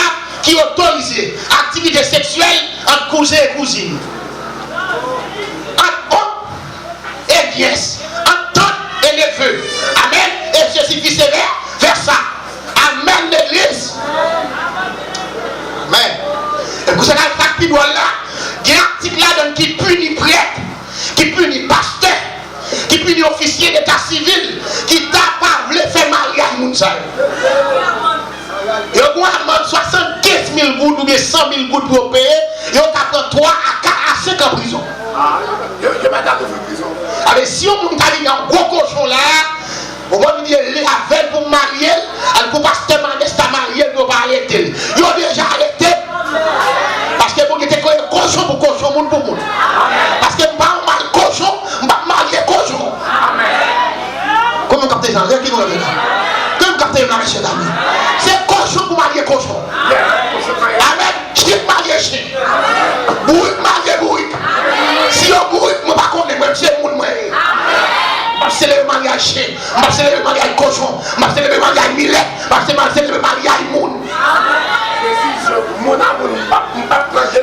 qui autorise activité sexuelle entre cousins et cousines. Entre hommes et nièces. Entre tantes et neveux. Amen. Et ceci vice-versa. Amen l'église. Amen. Et vous savez, il y a un article là qui punit prêtre 000 gouttes ou bien 100 000 gouttes pour payer, ils ont 3 à 4 à 5 en prison. Ah, je m'a gardé en prison. Alors si on monte à un gros cochon là, on va dire avec pour marier, elle pour pasteur Manesta marier, on va arrêter. Ils ont déjà arrêté. Parce que vous êtes cochon pour cochon, monde pour monde. Parce que pas mal cochon, pas marier cochon. Comment vous captez ça? Qui nous lève là? Comment vous captez ça, monsieur Dami? C'est cochon pour marier cochon. Avec chien marié chien. Bourrique marié bourrique. Si on bourrique, je ne sais pas comment c'est mon moi. Je vais le mariage chien, je vais le mariage cochon, je vais le mariage millet, je vais le mariage moun.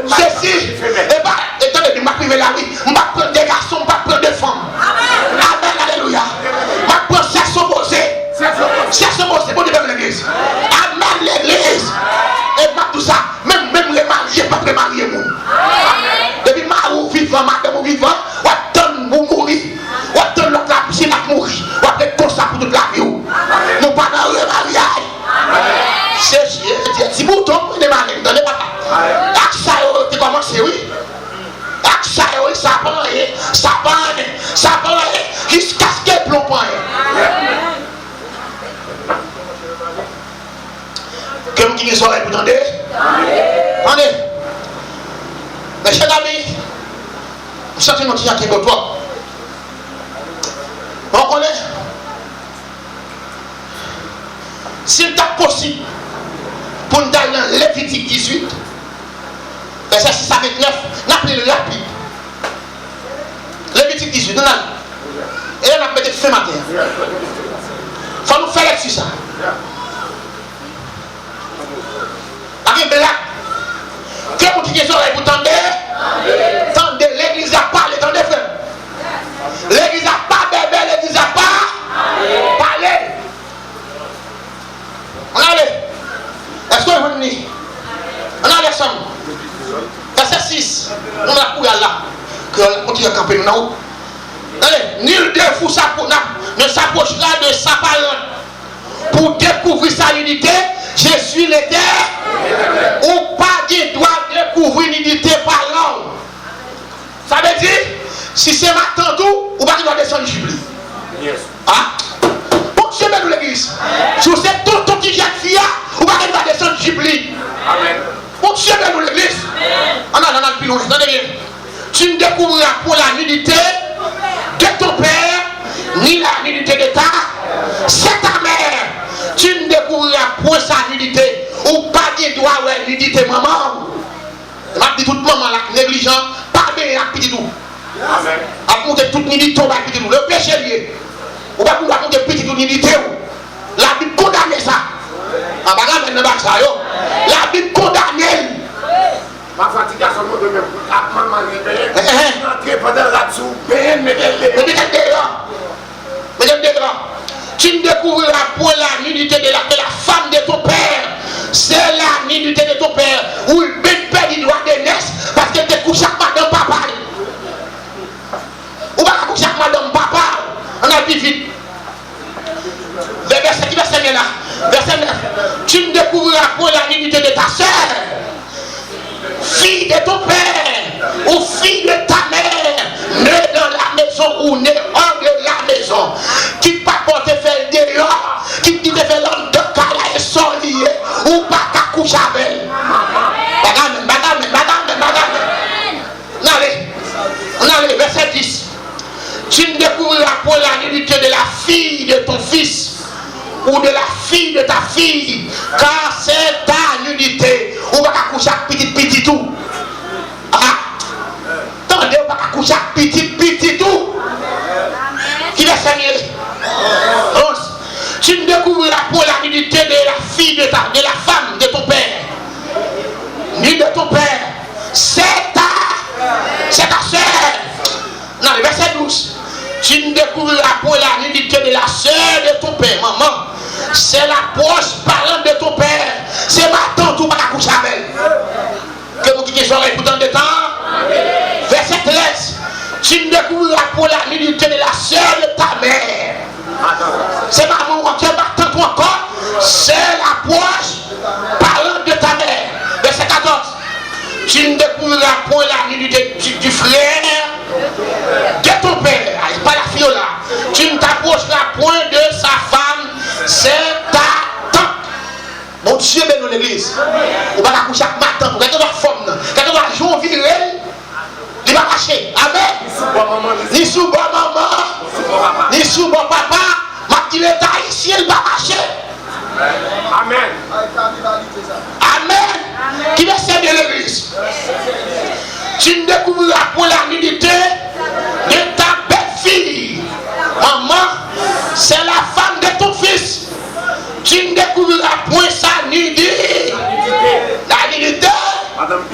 Ceci, et pas, étant donné que je vais la vie, je vais prendre des garçons, je vais prendre des femmes. Amen, alléluia. Je vais prendre sexe opposé. Sexe opposé, bon Dieu, l'église. Amen, l'église. Et tout ça, même les mariés, pas les mariés moun. Depuis marou vivant, madame vivant, ou attendre pour mourir, ou attendre l'autre la piscine à mourir, ou attendre comme ça pour toute la vie. Nous pas dans le mariage. C'est si vous tombez de mariage, donnez pas ça. Ça a commencé, oui. Ça prend jusqu'à ce qu'elle plombe. Que vous qui sont là, vous entendez? Attendez. Mes chers amis, vous sentez notre qui est pour toi. On connaît. S'il est possible, pour nous aller dans Lévitique 18, verset 6 à 29, nous appelons le rapide. Lévitique 18, nous allons. Et on a peut-être fait matin. Il faut nous faire là-dessus ça. Avec blague. Que vous qui sont là, vous tendez? Tendez, l'église a parlé, tendez frère. L'église a pas bébé, l'église a pas parlé. On allez. Est-ce qu'on est venu? On allait ensemble. Verset 6. On a couru là. Que on continue à camper nous. Allez, nul de vous ne s'approchera de sa parole pour découvrir sa unité. Je suis l'éternel. Ou pas qui doit découvrir l'unité par l'homme. Ça veut dire, si c'est matin tout, ou pas qu'il doit descendre du Jubilee. Ah? Pour que je mette l'église. Si c'est tout qui jette fia, ou pas qu'il doit descendre du Jubilee. Pour que je mette l'église. On a le pilon, attendez bien. Tu ne découvriras pour la nudité de ton père, ni la nudité de c'est ta mère. Tu ne découvriras pour sa nudité, ou pas qu'il doit avoir nudité maman. Je dis toute maman là, négligent, pas bien à petit tout. À monter toute nudité, on va petit tout. Le péché lié. On va monter petit tout nudité. La Bible condamne ça. En bas là, maintenant, ça yo. La Bible condamne. Ma fatigue à son mot de même. Maman, entrer pendant la dessous, tu ne découvriras pour la nudité de la femme de ton père. C'est la nudité de ton père. Où le père il doit de naître parce que tu couches avec madame papa. Ou pas coucher avec madame papa. On a dit vite. Verset 9 là. Verset 9. Tu ne découvriras pour la nudité de ta soeur. Fille de ton père ou fille de ta mère, née dans la maison ou née hors de la maison, qui pas porter faire dehors, qui te fait l'homme de cala et sont liés, ou pas qu'à coucher avec elle. Allez, verset 10. Tu ne découvriras pour la nudité de la fille de ton fils ou de la fille de ta fille, car c'est ta nudité. Ou pas qu'à coucher avec petit tout. Ah, attendez, ou pas qu'à coucher avec petit tout. Qui va s'ennuyer? Tu ne découvriras pour la nudité de la fille de la femme de ton père, ni de ton père. C'est ta soeur. Non, le verset 12. Tu ne découvriras pour la nudité de la soeur de ton père, maman. C'est la proche parente de ton père. C'est ma tante ou pas à coucher avec elle. Que vous qui sont pour tant de temps. Verset 13. Tu ne découvriras pour la nudité de la soeur de ta mère. C'est maman, tu es ma tante encore. C'est la proche parente de ta mère. Verset tu ne découvriras point la nudité du frère de ton père. Pas la fille là. Tu ne t'approcheras point de sa femme, c'est ta tante. Mon Dieu, bénis l'église. On va la coucher avec ma tante. Quand on va femme, quand on va jouer viril, il va cacher. Amen. Ni sous bon maman, ni sous bon papa. Ma petite état ici, il va cacher. Amen. Amen. Qui va servir l'église. Tu ne découvriras point la nudité de ta belle-fille. Maman, c'est la femme de ton fils. Tu ne découvriras point sa nudité. La nudité. Madame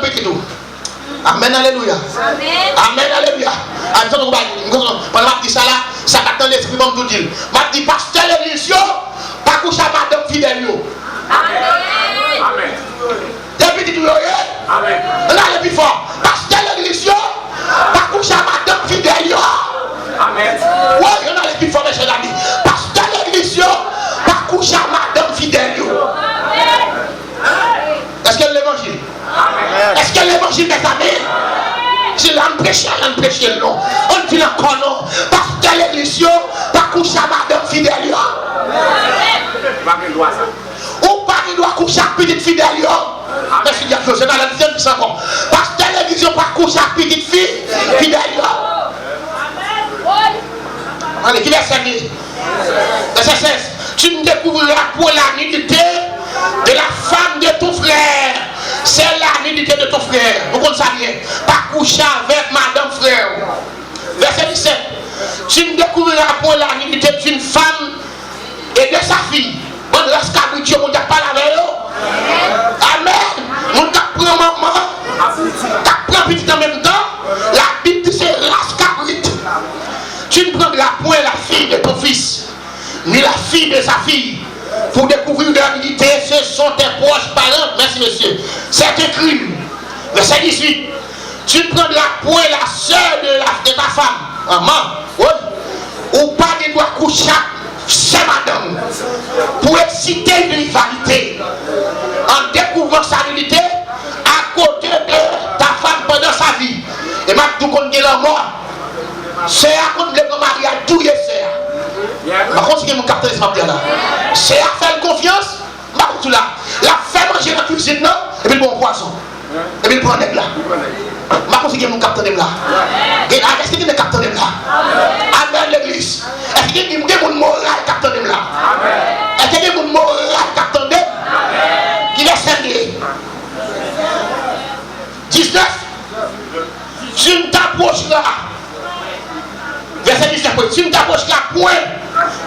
Petit. Amen, alléluia. Amen, alléluia. Pendant que je dis ça là, ça va dans l'esprit, comme tout dit. Je dis, pasteur l'église, pas coucher à madame fidèle. Amen. Depuis tout le Amen. on a le plus fort. Pasteur l'église, pas coucher à madame fidèle. Amen. Oui, on a le plus fort, mes chers amis. Pasteur l'église, pas coucher à madame fidèle. Est-ce que l'évangile? Est-ce que l'évangile, mes amis? Si l'on prêche, non. On dit encore non. Pasteur l'église, pas coucher à madame fidèle. Ou pas qu'il doit coucher à petite fidèle. Merci bien, c'est dans la deuxième puissance encore. Pasteur l'église, pas coucher à petite fille fidèle. Allez, qui va servir? Verset 16. Tu ne découvriras pour la nudité de la femme de ton frère. C'est la nudité de ton frère. Vous comprenez bien? Pas coucher avec madame frère. Verset 17. Tu ne découvriras pour la nudité d'une femme et de sa fille. Bon, reste cabritier, on ne pas la veille. Amen. On t'apprend maman. T'apprends petit en même temps. La Bible dit c'est race cabrite. Tu ne prendras point la fille de ton fils, ni la fille de sa fille, pour découvrir leur nudité. Ce sont tes proches parents. Merci monsieur. C'est un crime. Verset 18. Tu ne prendras point la soeur de ta femme. Maman. Oui. Ou pas de doigts coucher. C'est madame. Pour exciter une rivalité. En découvrant sa nudité à côté de ta femme pendant sa vie. Et maintenant, tout compte de la mort. C'est à cause de mon mari a tout essayé. Par contre, c'est mon capteur ce matin là. C'est à faire confiance. Tout là. La fait manger dans la cuisine là. Et puis bon poisson. Et puis il prend là. Ma conseiller mon capteur là. Et est-ce qu'il y a des capteurs là? Amen l'église. Est-ce qu'il y a des moral capteur là? Est-ce qu'il y a des moral capteur là? Qui va servir? 19. Tu ne t'approcheras. Verset 19. Tu ne t'approcheras point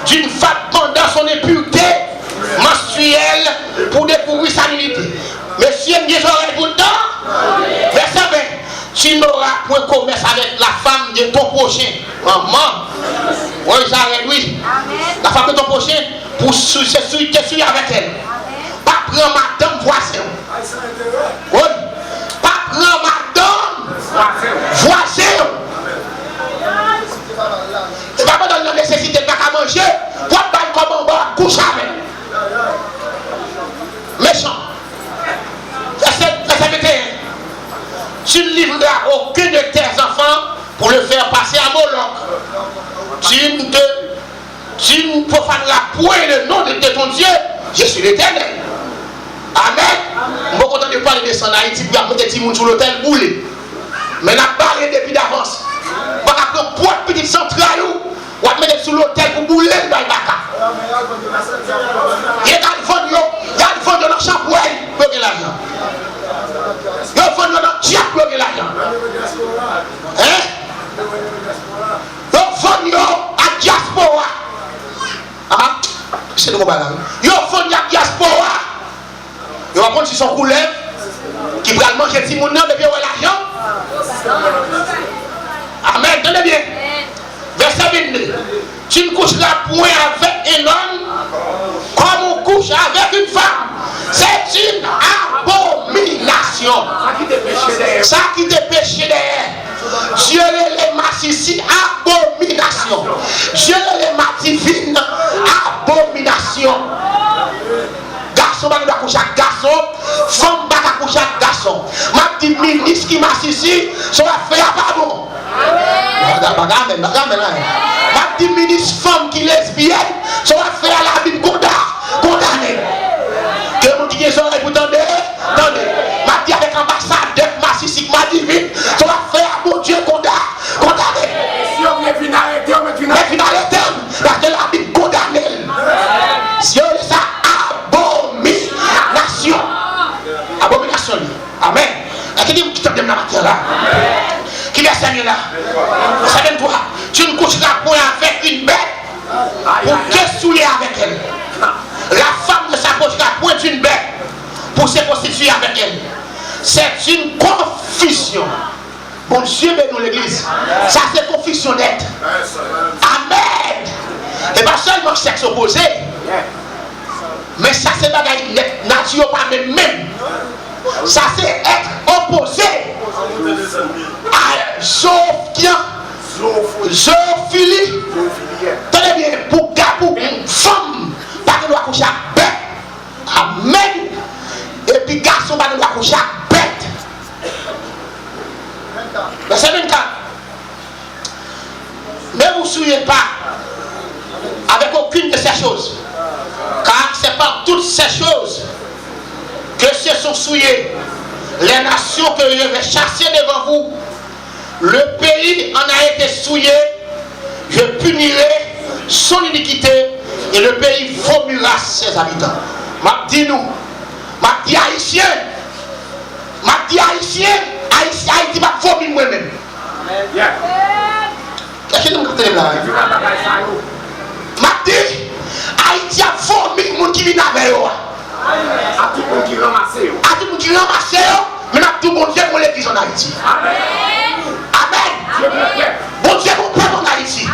d'une femme pendant son impureté menstruelle pour découvrir sa nudité. Monsieur, il y a des oreilles pour le temps. Verset 20. Tu n'auras point commerce avec la femme de ton prochain. Maman. Oui, ça oui. La femme de ton prochain, pour te suivre avec elle. Pas prendre madame voisin. Oui. Pas prendre madame voisin. Tu vas pas dans la nécessité de pas manger. Toi, tu vas comment on va coucher avec. Méchant. Verset 21. Tu ne livreras aucun de tes enfants pour le faire passer à Moloch. Tu ne profaneras point le nom de ton Dieu. Je suis l'Éternel. Amen. Je suis content de parler de ça en Haïti. Puis après, des gens sur l'hôtel boulé. Mais on a parlé depuis d'avance. On va prendre pour une petite centrale. On va mettre sur l'hôtel pour bouler dans le bac. Il y a une fond de notre champouille pour gagner l'argent. Il y a une fond de notre diable pour gagner l'argent. Hein? Il y a une fond de la diaspora. Ah, c'est le mot balade. Il y a une fond de la diaspora. Il va prendre sur son couleur qui va manger petit monde depuis l'argent. Amen, tenez bien. Verset 22. Tu ne coucheras point avec un homme comme on couche avec une femme. C'est une abomination. Ça qui te péche derrière. Dieu les massifs, abomination. Dieu les massifs, abomination. Garçon va coucher avec garçon, femme va coucher avec garçon. dit ministre qui m'a ici, son affaire pas bon. Amen. Ma dit ministre femme qui lesbienne, son affaire la Bible condamné. Que vous dites ça et vous tendez, m'a dit avec ambassadeur Massissi m'a dit vite, son affaire mon Dieu condamné. Si on vient finalité, on met finalité. Parce que la Bible condamné. Si on est ça abomination. Abomination. Amen. Et qui dit que tu as la matière là? Qui est Seigneur là? Seigneur toi, tu ne coucheras point avec une bête pour te souiller avec elle. La femme ne s'approchera point d'une bête pour se prostituer avec elle. C'est une confusion. Bon Dieu, mais nous l'église. Ça c'est confusion nette. Amen. Et pas seulement sexe opposé. Mais ça c'est bagaille net. Nature pas même. Ça c'est être opposé à zoophilie. Tenez bien, pour une femme, pas de doit coucher à bête. Amen. Et puis garçon, pas de doit coucher à bête. Verset 24. Ne vous souillez pas avec aucune de ces choses. Car c'est par toutes ces choses que se sont souillées les nations que je vais chasser devant vous. Le pays en a été souillé. Je punirai son iniquité et le pays vomira ses habitants. M'a dit nous, m'a dit haïtien, Haïti va vomir moi-même. Qu'est-ce que vous comptez là? M'a dit Haïti a vomi le monde qui vient avec eux. À tout le monde qui ramasse. À tout le monde qui ramasse, mais à tout le monde qui est l'église en Haïti. Amen. Bon Dieu, mon peuple en Haïti.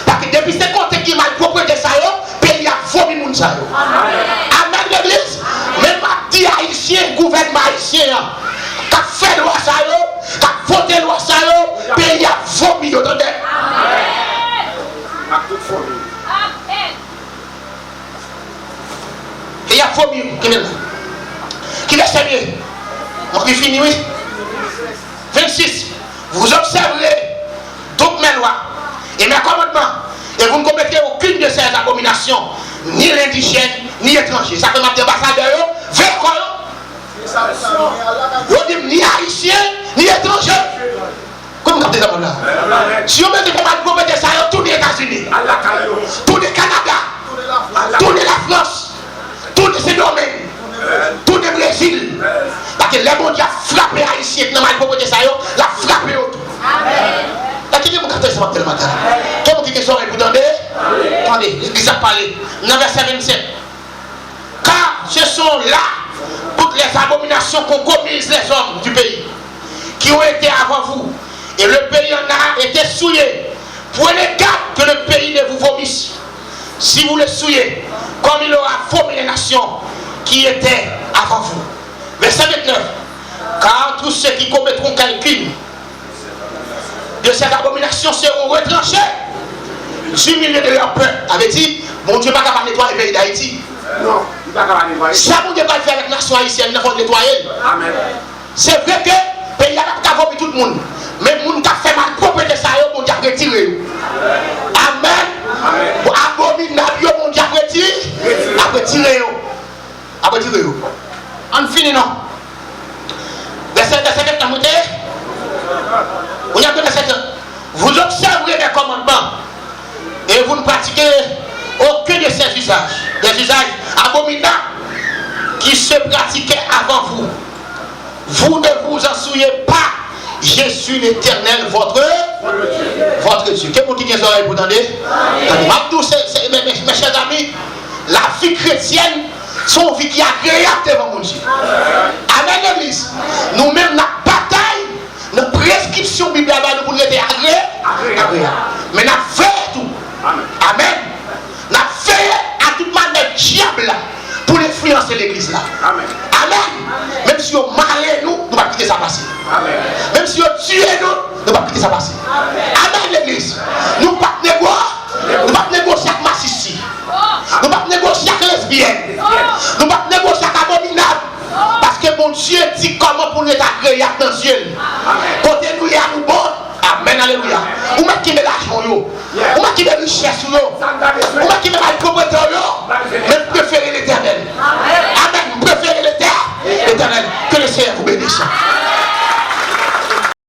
Parce que depuis ce côté qui m'a propriété ça, le pays a vomi le monde. Amen, l'église. Même à dit haïtien, gouvernement haïtien, qui a fait loi ça, qui a voté loi ça, le pays a vomi. Attendez. À toute famille. Et il y a vomi. Qui est sérieux? On va finir, oui. 26. Vous observerez toutes mes lois et mes commandements, et vous ne commettrez aucune de ces abominations, ni l'indigène, ni l'étranger. Ça fait ma ambassadeur, vous dites ni haïtien, ni étranger. Comment vous captez ça là? Si on met des commettre ça, tous les États-Unis, tous les Canada, tous les la France, tous les domaines, tous les Brésil. Parce que les gens qui ont frappé haïtien, qui ont proposé ça, la frappé autour. Amen. Qui dit que vous captez ça matin? Qui vous dit que ça vous entendez? Attendez, l'église a parlé. Dans verset 27. Car ce sont là toutes les abominations qu'ont commises les hommes du pays, qui ont été avant vous, et le pays en a été souillé. Prenez garde que le pays ne vous vomisse. Si vous le souillez, comme il aura vomi les nations qui étaient avant vous. Verset 29. Car tous ceux qui commettront calcul de cette abomination seront retranchés du milieu de leur peuple. Avait dit, mon Dieu n'est pas capable de nettoyer le pays d'Haïti. Non, il n'est pas capable de nettoyer. Ça, mon Dieu va le faire avec la nation haïtienne, il faut le nettoyer. Amen. C'est vrai que le pays n'a pas vomi tout le monde. Mais le monde qui a fait mal propriété ça, mon Dieu a retiré. Amen. Abominable, mon Dieu a retiré. A retiré. On finit non. Verset 4. Vous observerez les commandements et vous ne pratiquez aucun de ces usages. Des usages abominables qui se pratiquaient avant vous. Vous ne vous en souillez pas. Je suis l'Éternel, votre Dieu. Quel monde qui a les oreilles pour entendre? Mes chers amis, la vie chrétienne, son vie qui est agréable devant mon Dieu. Amen, l'église. Nous-mêmes, la bataille, nos prescriptions bibliques, nous voulons être agréables. Mais nous faisons tout. Amen. Nous faisons à toute manière diable pour influencer l'église là. Amen. Même si on malé nous, nous ne pouvons pas quitter ça passer. Même si on tue nous, nous ne pouvons pas quitter ça passer. Amen, l'église. Nous ne pouvons pas négocier avec Massissi. Nous ne pouvons pas négocier avec lesbienne. Nous ne pouvons pas négocier avec abominable. Parce que mon Dieu dit comment pour nous créer dans Dieu. Côté nous, il y a nous bon. Amen, alléluia. Ou même qui met l'argent, ou même qui met la richesse, ou même qui met la propriété, mais préférez l'éternel. Amen. Préférez l'éternel. Que le Seigneur vous bénisse.